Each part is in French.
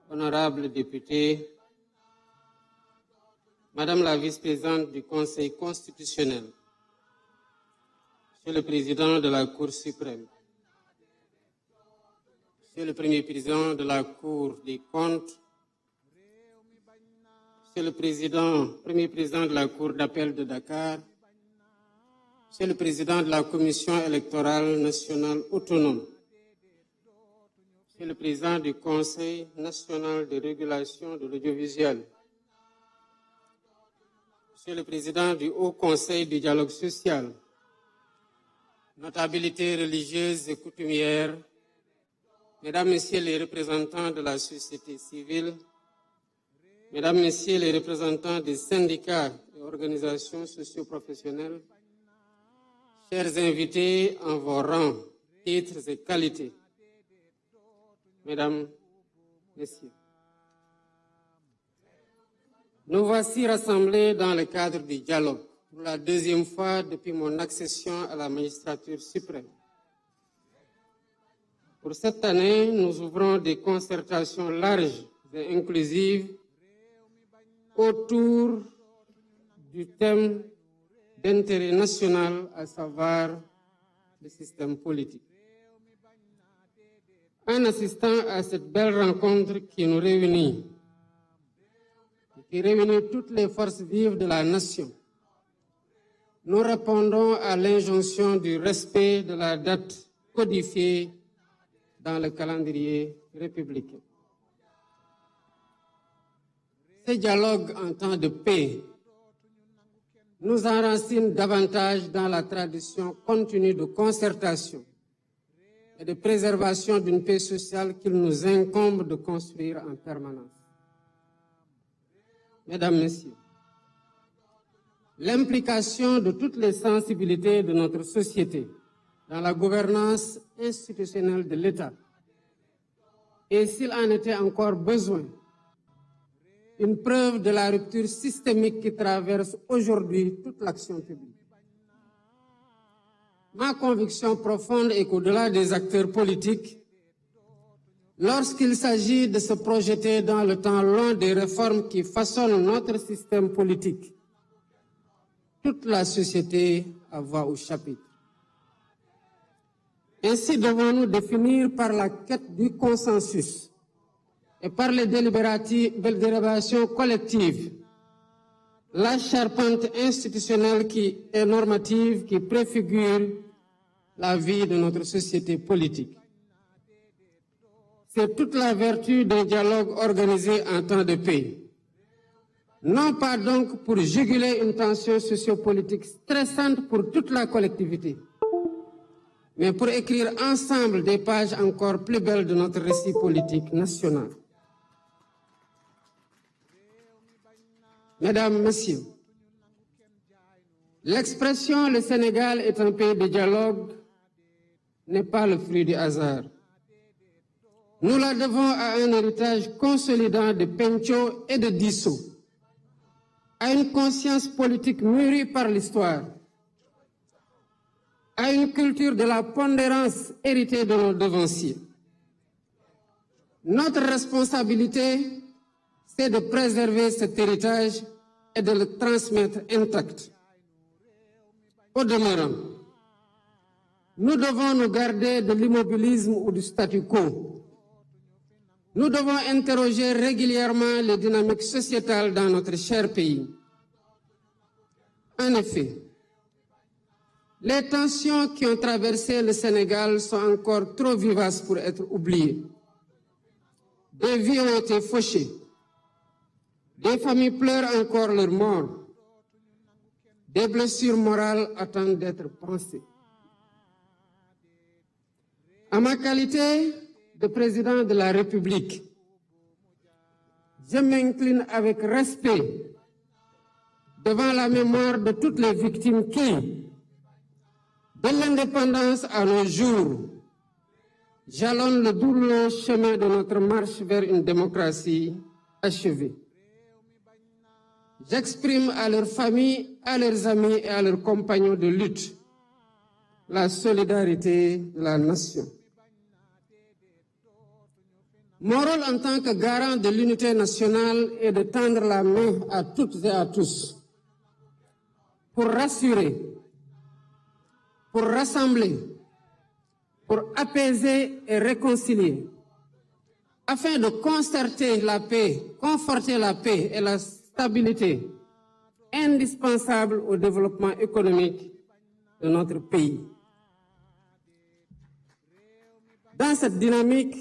honorables députés, Madame la vice-présidente du Conseil constitutionnel, Monsieur le président de la Cour suprême, Monsieur le premier président de la Cour des comptes, Monsieur le premier président de la Cour d'appel de Dakar, Monsieur le président de la Commission électorale nationale autonome, Monsieur le président du Conseil national de régulation de l'audiovisuel, Monsieur le président du Haut Conseil du dialogue social, notabilités religieuses et coutumières, Mesdames, Messieurs les représentants de la société civile, Mesdames, Messieurs les représentants des syndicats et organisations socio-professionnelles, chers invités en vos rangs, titres et qualités, Mesdames, Messieurs, nous voici rassemblés dans le cadre du dialogue pour la deuxième fois depuis mon accession à la magistrature suprême. Pour cette année, nous ouvrons des concertations larges et inclusives autour du thème d'intérêt national, à savoir le système politique. En assistant à cette belle rencontre qui nous réunit, qui réunit toutes les forces vives de la nation, nous répondons à l'injonction du respect de la date codifiée dans le calendrier républicain. Ce dialogue en temps de paix nous enracine davantage dans la tradition continue de concertation et de préservation d'une paix sociale qu'il nous incombe de construire en permanence. Mesdames, Messieurs, l'implication de toutes les sensibilités de notre société dans la gouvernance institutionnelle de l'État, et s'il en était encore besoin, une preuve de la rupture systémique qui traverse aujourd'hui toute l'action publique. Ma conviction profonde est qu'au-delà des acteurs politiques, lorsqu'il s'agit de se projeter dans le temps long des réformes qui façonnent notre système politique, toute la société a voix au chapitre. Ainsi devons-nous définir par la quête du consensus et par les délibérations collectives la charpente institutionnelle et normative qui préfigure la vie de notre société politique. C'est toute la vertu d'un dialogue organisé en temps de paix. Non pas donc pour juguler une tension sociopolitique stressante pour toute la collectivité, mais pour écrire ensemble des pages encore plus belles de notre récit politique national. Mesdames, Messieurs, l'expression « le Sénégal est un pays de dialogue » n'est pas le fruit du hasard. Nous la devons à un héritage consolidant de Pencho et de Disso, à une conscience politique mûrie par l'histoire, à une culture de la pondérance héritée de nos devanciers. Notre responsabilité, c'est de préserver cet héritage et de le transmettre intact. Au demeurant, nous devons nous garder de l'immobilisme ou du statu quo. Nous devons interroger régulièrement les dynamiques sociétales dans notre cher pays. En effet, les tensions qui ont traversé le Sénégal sont encore trop vivaces pour être oubliées. Des vies ont été fauchées. Des familles pleurent encore leurs morts. Des blessures morales attendent d'être pensées. En ma qualité de président de la République, je m'incline avec respect devant la mémoire de toutes les victimes qui, de l'indépendance à nos jours, jalonnent le douloureux chemin de notre marche vers une démocratie achevée. J'exprime à leurs familles, à leurs amis et à leurs compagnons de lutte la solidarité de la nation. Mon rôle en tant que garant de l'unité nationale est de tendre la main à toutes et à tous pour rassurer, pour rassembler, pour apaiser et réconcilier, afin de concerter la paix, conforter la paix et la stabilité indispensables au développement économique de notre pays. Dans cette dynamique,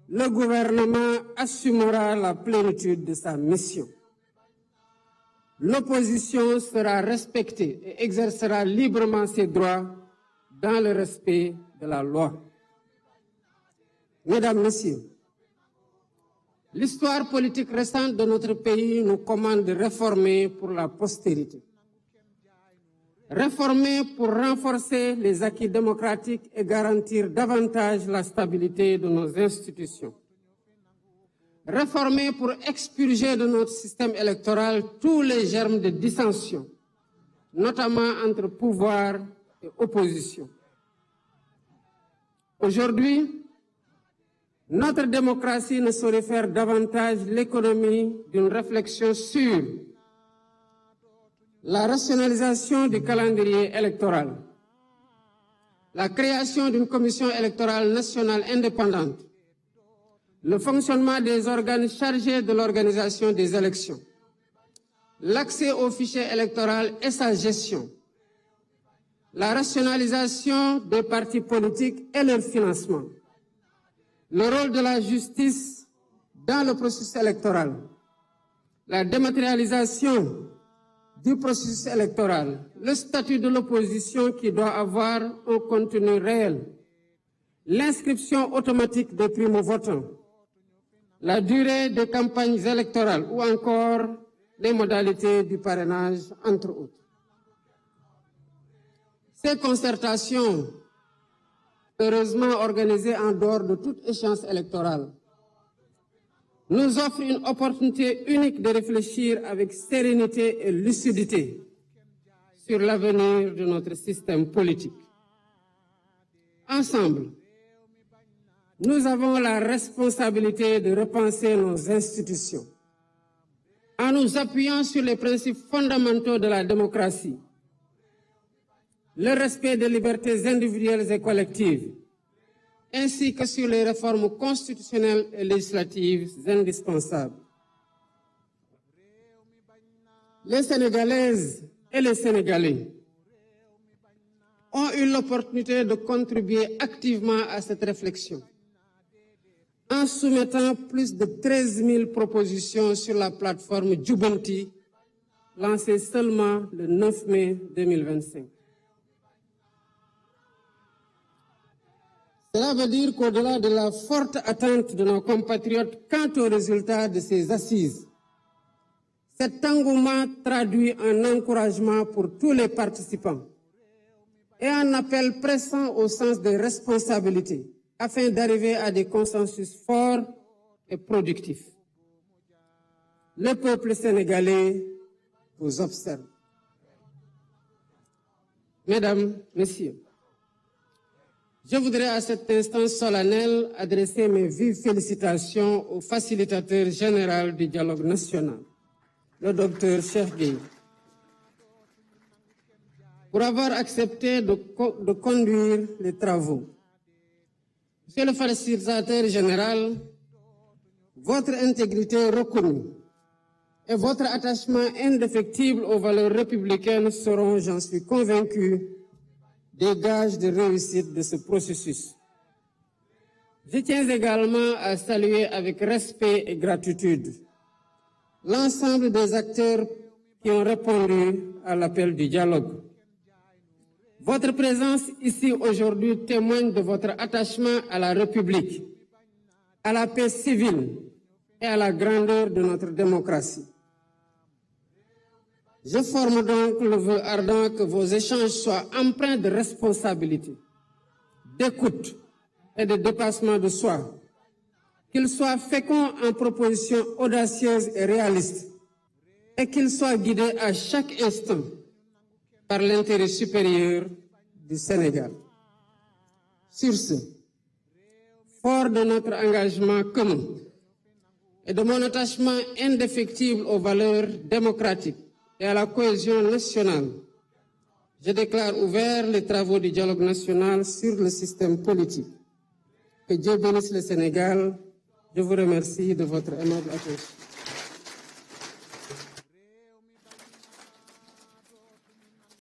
le gouvernement assumera la plénitude de sa mission. L'opposition sera respectée et exercera librement ses droits dans le respect de la loi. Mesdames, Messieurs, l'histoire politique récente de notre pays nous commande de réformer pour la postérité. Réformer pour renforcer les acquis démocratiques et garantir davantage la stabilité de nos institutions. Réformer pour expurger de notre système électoral tous les germes de dissension, notamment entre pouvoir et opposition. Aujourd'hui, notre démocratie ne saurait faire davantage l'économie d'une réflexion sur la rationalisation du calendrier électoral, la création d'une commission électorale nationale indépendante, le fonctionnement des organes chargés de l'organisation des élections, l'accès au fichier électoral et sa gestion, la rationalisation des partis politiques et leur financement, le rôle de la justice dans le processus électoral, la dématérialisation du processus électoral, le statut de l'opposition qui doit avoir un contenu réel, l'inscription automatique des primo-votants, la durée des campagnes électorales ou encore les modalités du parrainage, entre autres. Ces concertations, heureusement organisées en dehors de toute échéance électorale, nous offrent une opportunité unique de réfléchir avec sérénité et lucidité sur l'avenir de notre système politique. Ensemble, nous avons la responsabilité de repenser nos institutions en nous appuyant sur les principes fondamentaux de la démocratie, le respect des libertés individuelles et collectives, ainsi que sur les réformes constitutionnelles et législatives indispensables. Les Sénégalaises et les Sénégalais ont eu l'opportunité de contribuer activement à cette réflexion en soumettant plus de 13 000 propositions sur la plateforme Djubanti, lancée seulement le 9 mai 2025. Cela veut dire qu'au-delà de la forte attente de nos compatriotes quant aux résultats de ces assises, cet engouement traduit un encouragement pour tous les participants et un appel pressant au sens des responsabilités afin d'arriver à des consensus forts et productifs. Le peuple sénégalais vous observe. Mesdames, Messieurs, je voudrais à cet instant solennel adresser mes vives félicitations au facilitateur général du dialogue national, le docteur Cheikh Gueye, pour avoir accepté de conduire les travaux. Monsieur le facilitateur général, votre intégrité reconnue et votre attachement indéfectible aux valeurs républicaines seront, j'en suis convaincu, des gages de réussite de ce processus. Je tiens également à saluer avec respect et gratitude l'ensemble des acteurs qui ont répondu à l'appel du dialogue. Votre présence ici aujourd'hui témoigne de votre attachement à la République, à la paix civile et à la grandeur de notre démocratie. Je forme donc le vœu ardent que vos échanges soient empreints de responsabilité, d'écoute et de dépassement de soi, qu'ils soient féconds en propositions audacieuses et réalistes, et qu'ils soient guidés à chaque instant par l'intérêt supérieur du Sénégal. Sur ce, Fort de notre engagement commun et de mon attachement indéfectible aux valeurs démocratiques et à la cohésion nationale, je déclare ouverts les travaux du dialogue national sur le système politique. Que Dieu bénisse le Sénégal. Je vous remercie de votre aimable attention.